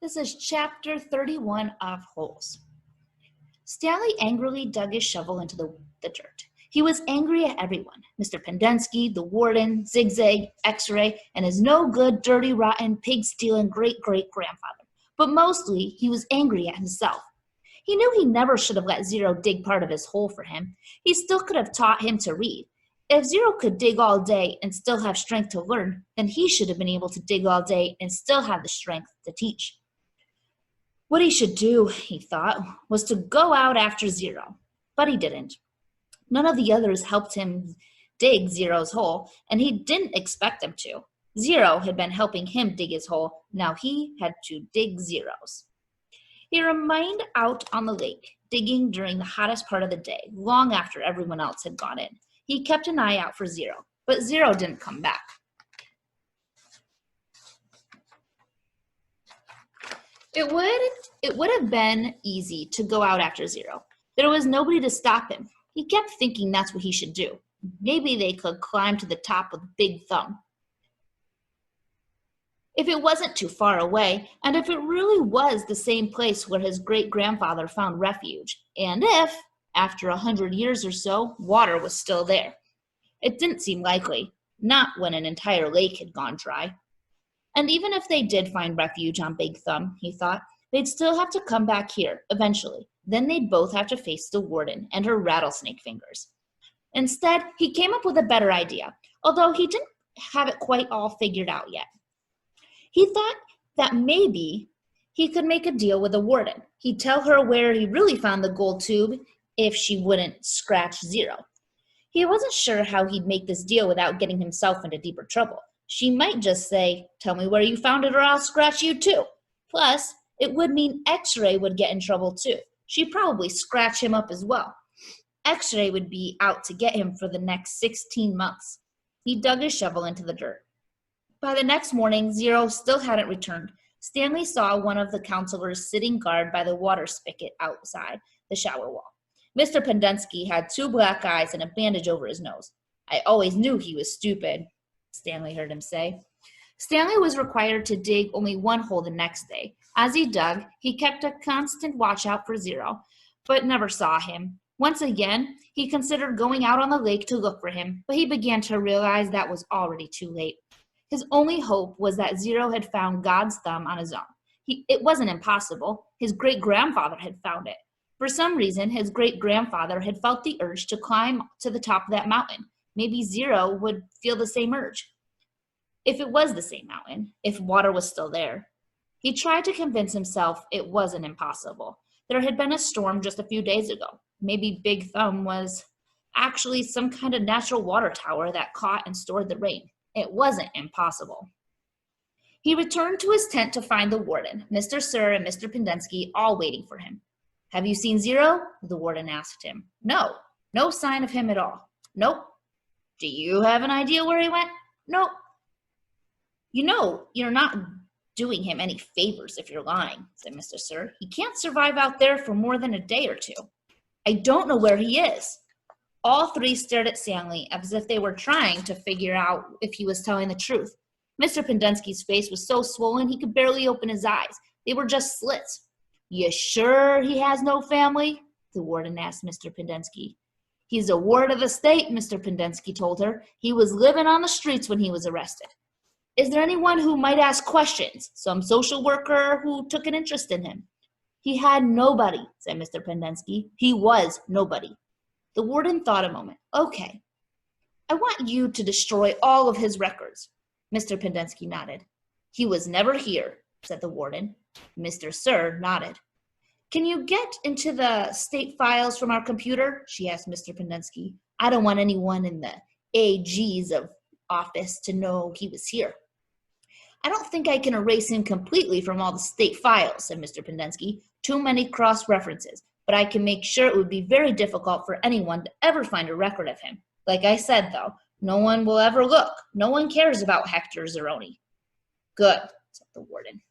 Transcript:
This is chapter 31 of Holes. Stanley angrily dug his shovel into the dirt. He was angry at everyone, Mr. Pendensky, the warden, Zigzag, X-Ray, and his no-good, dirty, rotten, pig-stealing great-great-grandfather. But mostly, he was angry at himself. He knew he never should have let Zero dig part of his hole for him. He still could have taught him to read. If Zero could dig all day and still have strength to learn, then he should have been able to dig all day and still have the strength to teach. What he should do, he thought, was to go out after Zero. But he didn't. None of the others helped him dig Zero's hole, and he didn't expect them to. Zero had been helping him dig his hole. Now he had to dig Zero's. He remained out on the lake, digging during the hottest part of the day, long after everyone else had gone in. He kept an eye out for Zero, but Zero didn't come back. It would have been easy to go out after Zero. There was nobody to stop him. He kept thinking that's what he should do. Maybe they could climb to the top of Big Thumb. If it wasn't too far away, and if it really was the same place where his great-grandfather found refuge, and if, after 100 years or so, water was still there. It didn't seem likely, not when an entire lake had gone dry. And even if they did find refuge on Big Thumb, he thought, they'd still have to come back here, eventually. Then they'd both have to face the warden and her rattlesnake fingers. Instead, he came up with a better idea, although he didn't have it quite all figured out yet. He thought that maybe he could make a deal with the warden. He'd tell her where he really found the gold tube if she wouldn't scratch Zero. He wasn't sure how he'd make this deal without getting himself into deeper trouble. She might just say, "Tell me where you found it or I'll scratch you too." Plus, it would mean X-Ray would get in trouble too. She'd probably scratch him up as well. X-Ray would be out to get him for the next 16 months. He dug his shovel into the dirt. By the next morning, Zero still hadn't returned. Stanley saw one of the counselors sitting guard by the water spigot outside the shower wall. Mr. Pendensky had 2 black eyes and a bandage over his nose. "I always knew he was stupid," Stanley heard him say. Stanley was required to dig only one hole the next day. As he dug, he kept a constant watch out for Zero, but never saw him. Once again, he considered going out on the lake to look for him, but he began to realize that was already too late. His only hope was that Zero had found God's thumb on his own. It wasn't impossible. His great-grandfather had found it. For some reason, his great-grandfather had felt the urge to climb to the top of that mountain. Maybe Zero would feel the same urge. If it was the same mountain, if water was still there. He tried to convince himself it wasn't impossible. There had been a storm just a few days ago. Maybe Big Thumb was actually some kind of natural water tower that caught and stored the rain. It wasn't impossible. He returned to his tent to find the warden, Mr. Sir and Mr. Pendensky, all waiting for him. "Have you seen Zero?" the warden asked him. "No, no sign of him at all." "Nope." "Do you have an idea where he went?" "Nope." "You know, you're not doing him any favors if you're lying," said Mr. Sir. "He can't survive out there for more than a day or two." "I don't know where he is." All 3 stared at Stanley as if they were trying to figure out if he was telling the truth. Mr. Pendensky's face was so swollen he could barely open his eyes. They were just slits. "You sure he has no family?" the warden asked Mr. Pendensky. "He's a ward of the state," Mr. Pendensky told her. "He was living on the streets when he was arrested." "Is there anyone who might ask questions? Some social worker who took an interest in him?" "He had nobody," said Mr. Pendensky. "He was nobody." The warden thought a moment. "Okay. I want you to destroy all of his records." Mr. Pendensky nodded. "He was never here," said the warden. Mr. Sir nodded. "Can you get into the state files from our computer?" she asked Mr. Pendensky. "I don't want anyone in the AG's office to know he was here." "I don't think I can erase him completely from all the state files," said Mr. Pendensky. "Too many cross-references. But I can make sure it would be very difficult for anyone to ever find a record of him. Like I said, though, no one will ever look. No one cares about Hector Zeroni." "Good," said the warden.